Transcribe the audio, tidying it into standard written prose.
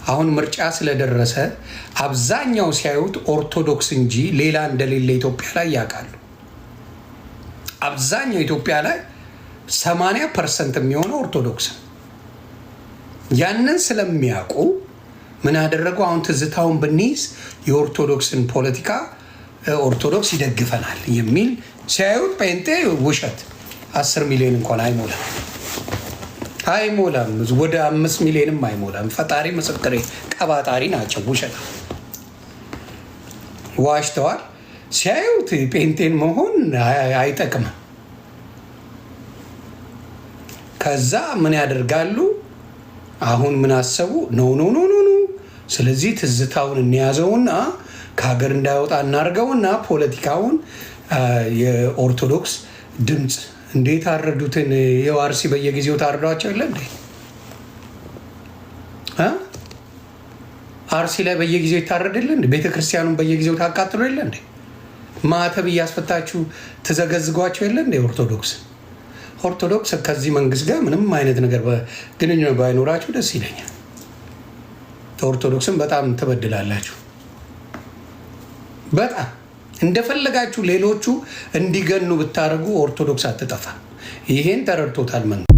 አሁን ምርጫ ስለደረሰ አብዛኛው ሲያዩት ኦርቶዶክስ እንጂ ሌላ እንደሌለ ኢትዮጵያ ላይ ያውቃሉ። አብዛኛው ኢትዮጵያ ላይ 80% የሚሆነው ኦርቶዶክስ። ያንን ስለሚያውቁ ምን ያደረጉ አሁን ትዝታውን ብንይዝ የኦርቶዶክስን ፖለቲካ ኦርቶዶክስ ይደግፈናል የሚል ሲያዩት ጴንጤ ውሸት 10 ሚሊዮን እንኳን አይሞላም፣ ወደ 5 ሚሊዮንም አይሞላም። ፈጣሪ ምስክሬ፣ ቀባጣሪ ናቸው፣ ውሸት ዋሽተዋል። ሲያዩት ጴንጤን መሆን አይጠቅምም። ከዛ ምን ያደርጋሉ? አሁን ምን አሰቡ? ኖ ስለዚህ ትዝታውን እንያዘውና ከሀገር እንዳይወጣ እናርገውና ፖለቲካውን የኦርቶዶክስ ድምፅ እንዴት አረዱትን የዋርሲ በየጊዜው ታርዷቸው የለ እንዴ? አርሲ ላይ በየጊዜው ይታረድለ እንዴ? ቤተክርስቲያኑን በየጊዜው ታቃጥሎ የለ እንዴ? ማተብ እያስፈታችሁ ትዘገዝጓቸው የለ እንዴ? ኦርቶዶክስ ከዚህ መንግስት ጋር ምንም አይነት ነገር ግንኙነት ባይኖራችሁ ደስ ይለኛል። ኦርቶዶክስን በጣም ትበድላላችሁ። በጣም እንደፈለጋችሁ ሌሎቹ እንዲገኑ ብታደርጉ ኦርቶዶክስ አትጠፋ። ይሄን ተረድቶታል መንግስት።